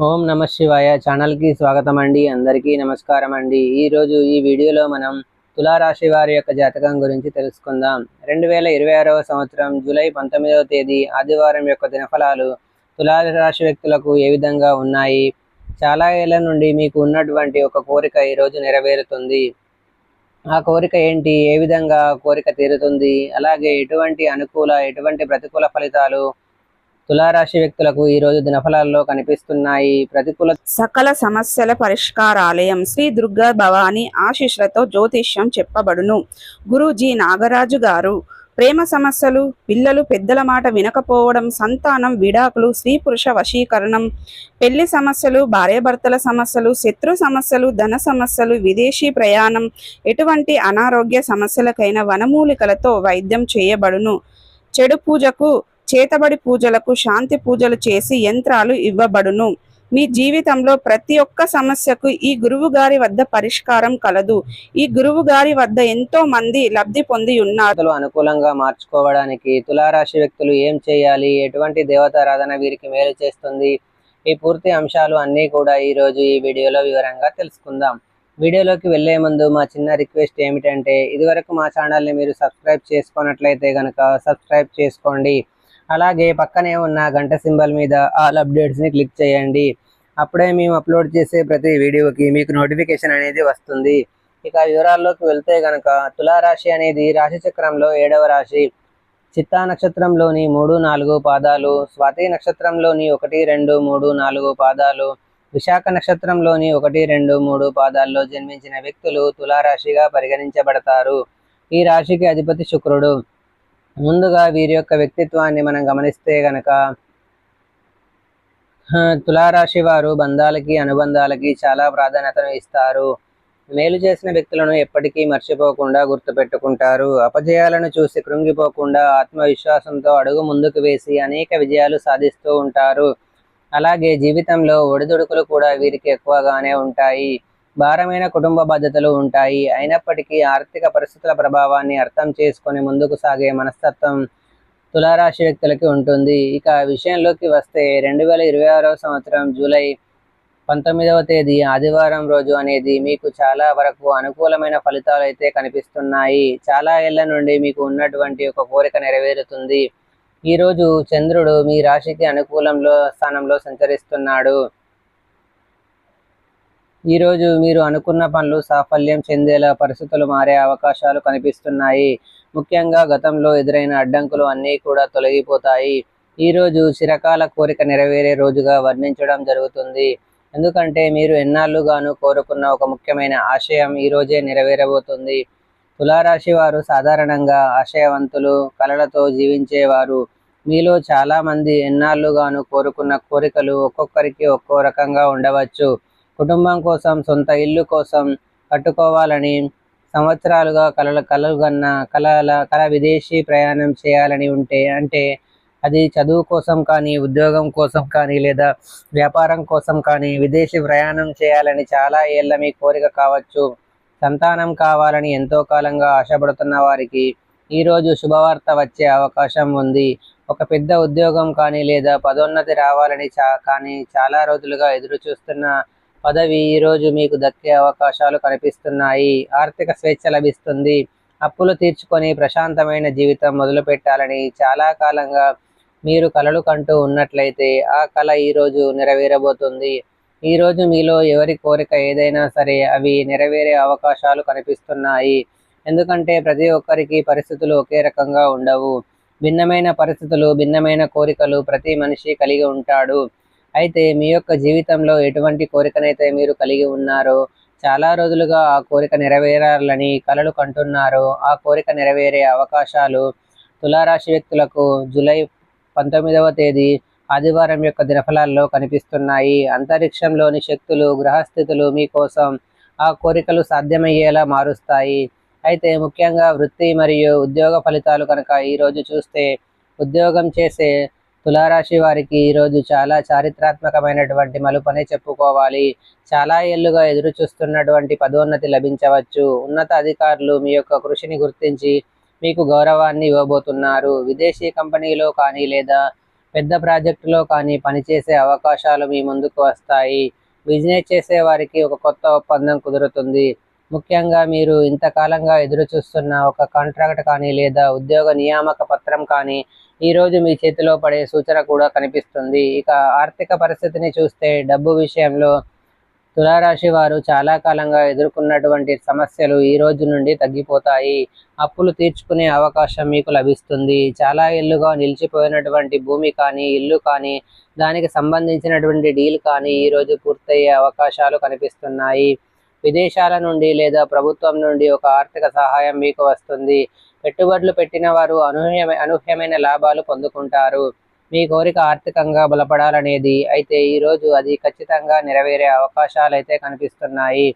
ఓం నమ శివాయ ఛానల్కి స్వాగతం అండి. అందరికీ నమస్కారం అండి. ఈరోజు ఈ వీడియోలో మనం తులారాశి వారి యొక్క జాతకం గురించి తెలుసుకుందాం. 2026వ సంవత్సరం జూలై 19వ తేదీ ఆదివారం యొక్క దినఫలాలు తులారాశి వ్యక్తులకు ఏ విధంగా ఉన్నాయి? చాలా ఏళ్ల నుండి మీకు ఉన్నటువంటి ఒక కోరిక ఈరోజు నెరవేరుతుంది. ఆ కోరిక ఏంటి? ఏ విధంగా కోరిక తీరుతుంది? అలాగే ఎటువంటి ప్రతికూల ఫలితాలు తులారాశి వ్యక్తులకు ఈ రోజు దినఫలాల్లో కనిపిస్తున్నాయి? సకల సమస్యల పరిష్కారాలయం శ్రీ దుర్గా భవాని ఆశీస్సులతో జ్యోతిష్యం చెప్పబడును. గురూజీ నాగరాజు గారు. ప్రేమ సమస్యలు, పిల్లలు పెద్దల మాట వినకపోవడం, సంతానం, విడాకులు, స్త్రీ పురుష వశీకరణం, పెళ్లి సమస్యలు, భార్యాభర్తల సమస్యలు, శత్రు సమస్యలు, ధన సమస్యలు, విదేశీ ప్రయాణం, ఎటువంటి అనారోగ్య సమస్యలకైనా వనమూలికలతో వైద్యం చేయబడును. చెడు పూజకు, చేతబడి పూజలకు శాంతి పూజలు చేసి యంత్రాలు ఇవ్వబడును. మీ జీవితంలో ప్రతి ఒక్క సమస్యకు ఈ గురువు గారి వద్ద పరిష్కారం కలదు. ఈ గురువు గారి వద్ద ఎంతో మంది లబ్ధి పొంది ఉన్నారు. అనుకూలంగా మార్చుకోవడానికి తులారాశి వ్యక్తులు ఏం చేయాలి? ఎటువంటి దేవతారాధన వీరికి మేలు చేస్తుంది? ఈ పూర్తి అంశాలు అన్నీ కూడా ఈ రోజు ఈ వీడియోలో వివరంగా తెలుసుకుందాం. వీడియోలోకి వెళ్లే ముందు మా చిన్న రిక్వెస్ట్ ఏమిటంటే, ఇదివరకు మా ఛానల్ని మీరు సబ్స్క్రైబ్ చేసుకున్నట్లయితే కనుక సబ్స్క్రైబ్ చేసుకోండి. అలాగే పక్కనే ఉన్న గంట సింబల్ మీద ఆల్ అప్డేట్స్ని క్లిక్ చేయండి. అప్పుడే మేము అప్లోడ్ చేసే ప్రతి వీడియోకి మీకు నోటిఫికేషన్ అనేది వస్తుంది. ఇక వివరాల్లోకి వెళ్తే కనుక, తులారాశి అనేది రాశి చక్రంలో 7వ రాశి. చిత్తా నక్షత్రంలోని 3, 4 పాదాలు, స్వాతి నక్షత్రంలోని 1, 2, 3, 4 పాదాలు, విశాఖ నక్షత్రంలోని 1, 2, 3 పాదాల్లో జన్మించిన వ్యక్తులు తులారాశిగా పరిగణించబడతారు. ఈ రాశికి అధిపతి శుక్రుడు. ముందుగా వీరి యొక్క వ్యక్తిత్వాన్ని మనం గమనిస్తే గనక, తులారాశి వారు బంధాలకి, అనుబంధాలకి చాలా ప్రాధాన్యతను ఇస్తారు. మేలు చేసిన వ్యక్తులను ఎప్పటికీ మర్చిపోకుండా గుర్తుపెట్టుకుంటారు. అపజయాలను చూసి కృంగిపోకుండా ఆత్మవిశ్వాసంతో అడుగు ముందుకు వేసి అనేక విజయాలు సాధిస్తూ ఉంటారు. అలాగే జీవితంలో ఒడిదుడుకులు కూడా వీరికి ఎక్కువగానే ఉంటాయి. భారమైన కుటుంబ బాధ్యతలు ఉంటాయి. అయినప్పటికీ ఆర్థిక పరిస్థితుల ప్రభావాన్ని అర్థం చేసుకొని ముందుకు సాగే మనస్తత్వం తులారాశి వ్యక్తులకి ఉంటుంది. ఇక విషయంలోకి వస్తే, 2026వ సంవత్సరం జూలై 19వ తేదీ ఆదివారం రోజు అనేది మీకు చాలా వరకు అనుకూలమైన ఫలితాలు అయితే కనిపిస్తున్నాయి. చాలా ఏళ్ల నుండి మీకు ఉన్నటువంటి ఒక కోరిక నెరవేరుతుంది. ఈరోజు చంద్రుడు మీ రాశికి అనుకూలంలో స్థానంలో సంచరిస్తున్నాడు. ఈరోజు మీరు అనుకున్న పనులు సాఫల్యం చెందేలా పరిస్థితులు మారే అవకాశాలు కనిపిస్తున్నాయి. ముఖ్యంగా గతంలో ఎదురైన అడ్డంకులు అన్నీ కూడా తొలగిపోతాయి. ఈరోజు చిరకాల కోరిక నెరవేరే రోజుగా వర్ణించడం జరుగుతుంది. ఎందుకంటే మీరు ఎన్నాళ్ళుగాను కోరుకున్న ఒక ముఖ్యమైన ఆశయం ఈరోజే నెరవేరబోతుంది. తులారాశి వారు సాధారణంగా ఆశయవంతులు, కలలతో జీవించేవారు. మీలో చాలామంది ఎన్నాళ్ళుగాను కోరుకున్న కోరికలు ఒక్కొక్కరికి ఒక్కో రకంగా ఉండవచ్చు. కుటుంబం కోసం, సొంత ఇల్లు కోసం కట్టుకోవాలని సంవత్సరాలుగా కల విదేశీ ప్రయాణం చేయాలని ఉంటే, అంటే అది చదువు కోసం కానీ, ఉద్యోగం కోసం కానీ, లేదా వ్యాపారం కోసం కానీ విదేశీ ప్రయాణం చేయాలని చాలా ఏళ్ళ మీ కోరిక కావచ్చు. సంతానం కావాలని ఎంతో కాలంగా ఆశపడుతున్న వారికి ఈరోజు శుభవార్త వచ్చే అవకాశం ఉంది. ఒక పెద్ద ఉద్యోగం కానీ, లేదా పదోన్నతి రావాలని కానీ చాలా రోజులుగా ఎదురు చూస్తున్న పదవి ఈరోజు మీకు దక్కే అవకాశాలు కనిపిస్తున్నాయి. ఆర్థిక స్వేచ్ఛ లభిస్తుంది. అప్పులు తీర్చుకొని ప్రశాంతమైన జీవితం మొదలు పెట్టాలని చాలా కాలంగా మీరు కలలు కంటూ ఉన్నట్లయితే ఆ కల ఈరోజు నెరవేరబోతుంది. ఈరోజు మీలో ఎవరి కోరిక ఏదైనా సరే అవి నెరవేరే అవకాశాలు కనిపిస్తున్నాయి. ఎందుకంటే ప్రతి ఒక్కరికి పరిస్థితులు ఒకే రకంగా ఉండవు. భిన్నమైన పరిస్థితులు, భిన్నమైన కోరికలు ప్రతి మనిషి కలిగి ఉంటాడు. అయితే మీ యొక్క జీవితంలో ఎటువంటి కోరికనైతే మీరు కలిగి ఉన్నారో, చాలా రోజులుగా ఆ కోరిక నెరవేరాలని కలలు కంటున్నారో, ఆ కోరిక నెరవేరే అవకాశాలు తులారాశి వ్యక్తులకు జూలై 19వ తేదీ ఆదివారం యొక్క దినఫలాల్లో కనిపిస్తున్నాయి. అంతరిక్షంలోని శక్తులు, గ్రహస్థితులు మీకోసం ఆ కోరికలు సాధ్యమయ్యేలా మారుస్తాయి. అయితే ముఖ్యంగా వృత్తి మరియు ఉద్యోగ ఫలితాలు కనుక ఈరోజు చూస్తే, ఉద్యోగం చేసే తులారాశి వారికి ఈరోజు చాలా చారిత్రాత్మకమైనటువంటి మలుపనే చెప్పుకోవాలి. చాలా ఏళ్లుగా ఎదురు చూస్తున్నటువంటి పదోన్నతి లభించవచ్చు. ఉన్నత అధికారులు మీ యొక్క కృషిని గుర్తించి మీకు గౌరవాన్ని ఇవ్వబోతున్నారు. విదేశీ కంపెనీలో కానీ, లేదా పెద్ద ప్రాజెక్టులో కానీ పనిచేసే అవకాశాలు మీ ముందుకు వస్తాయి. బిజినెస్ చేసే వారికి ఒక కొత్త ఒప్పందం కుదురుతుంది. ముఖ్యంగా మీరు ఇంతకాలంగా ఎదురు చూస్తున్న ఒక కాంట్రాక్ట్ కానీ లేదా ఉద్యోగ నియామక పత్రం కానీ ఈరోజు మీ చేతిలో పడే సూచన కూడా కనిపిస్తుంది. ఇక ఆర్థిక పరిస్థితిని చూస్తే డబ్బు విషయంలో తులారాశి వారు చాలా కాలంగా ఎదుర్కొన్నటువంటి సమస్యలు ఈ రోజు నుండి తగ్గిపోతాయి. అప్పులు తీర్చుకునే అవకాశం మీకు లభిస్తుంది. చాలా ఏళ్లుగా నిలిచిపోయినటువంటి భూమి కానీ ఇల్లు కానీ దానికి సంబంధించినటువంటి డీల్ కానీ ఈరోజు పూర్తయ్యే అవకాశాలు కనిపిస్తున్నాయి. విదేశాల నుండి లేదా ప్రభుత్వం నుండి ఒక ఆర్థిక సహాయం మీకు వస్తుంది. పెట్టుబడులు పెట్టిన వారు అనూహ్యమైన లాభాలు పొందుకుంటారు. మీ కోరిక ఆర్థికంగా బలపడాలనేది అయితే ఈరోజు అది ఖచ్చితంగా నెరవేరే అవకాశాలు అయితే కనిపిస్తున్నాయి.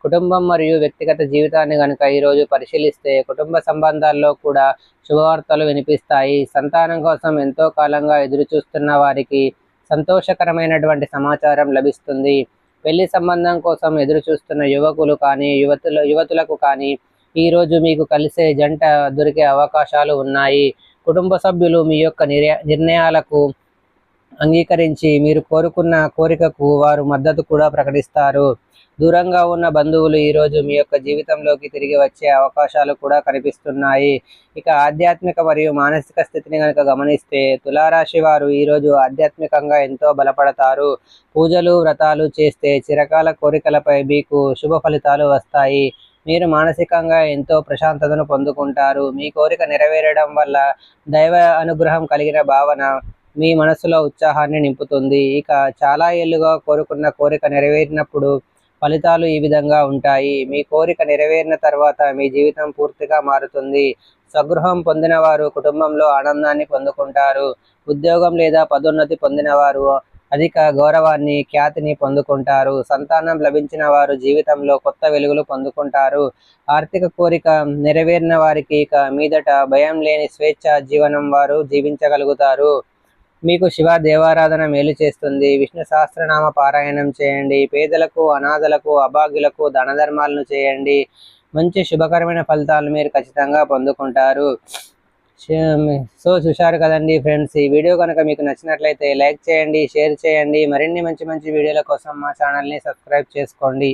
కుటుంబం మరియు వ్యక్తిగత జీవితాన్ని కనుక ఈరోజు పరిశీలిస్తే కుటుంబ సంబంధాల్లో కూడా శుభవార్తలు వినిపిస్తాయి. సంతానం కోసం ఎంతో కాలంగా ఎదురు చూస్తున్న వారికి సంతోషకరమైనటువంటి సమాచారం లభిస్తుంది. పెళ్లి సంబంధం కోసం ఎదురు చూస్తున్న యువకులు కానీ యువతులకు కానీ ఈరోజు మీకు కలిసే జంట దొరికే అవకాశాలు ఉన్నాయి. కుటుంబ సభ్యులు మీ యొక్క నిర్ణయాలకు అంగీకరించి మీరు కోరుకున్న కోరికకు వారు మద్దతు కూడా ప్రకటిస్తారు. దూరంగా ఉన్న బంధువులు ఈరోజు మీ యొక్క జీవితంలోకి తిరిగి వచ్చే అవకాశాలు కూడా కనిపిస్తున్నాయి. ఇక ఆధ్యాత్మిక మరియు మానసిక స్థితిని కనుక గమనిస్తే తులారాశి వారు ఈరోజు ఆధ్యాత్మికంగా ఎంతో బలపడతారు. పూజలు వ్రతాలు చేస్తే చిరకాల కోరికలపై మీకు శుభ ఫలితాలు వస్తాయి. మీరు మానసికంగా ఎంతో ప్రశాంతతను పొందుకుంటారు. మీ కోరిక నెరవేరడం వల్ల దైవ అనుగ్రహం కలిగిన భావన మీ మనసులో ఉత్సాహాన్ని నింపుతుంది. ఇక చాలా ఏళ్ళుగా కోరుకున్న కోరిక నెరవేరినప్పుడు ఫలితాలు ఈ విధంగా ఉంటాయి. మీ కోరిక నెరవేరిన తర్వాత మీ జీవితం పూర్తిగా మారుతుంది. స్వగృహం పొందిన వారు కుటుంబంలో ఆనందాన్ని పొందుకుంటారు. ఉద్యోగం లేదా పదోన్నతి పొందిన వారు అధిక గౌరవాన్ని ఖ్యాతిని పొందుకుంటారు. సంతానం లభించిన వారు జీవితంలో కొత్త వెలుగులు పొందుకుంటారు. ఆర్థిక కోరిక నెరవేరిన వారికి ఇక మీదట భయం లేని స్వేచ్ఛ జీవనం వారు జీవించగలుగుతారు. మీకు శివ దేవారాధన మేలు చేస్తుంది. విష్ణు సహస్రనామ పారాయణం చేయండి. పేదలకు అనాథలకు అభాగ్యులకు దాన ధర్మాలను చేయండి. మంచి శుభకరమైన ఫలితాలు మీరు ఖచ్చితంగా పొందుకుంటారు. సో చూశారు కదండి ఫ్రెండ్స్, ఈ వీడియో కనుక మీకు నచ్చినట్లయితే లైక్ చేయండి, షేర్ చేయండి. మరిన్ని మంచి మంచి వీడియోల కోసం మా ఛానల్ని సబ్స్క్రైబ్ చేసుకోండి.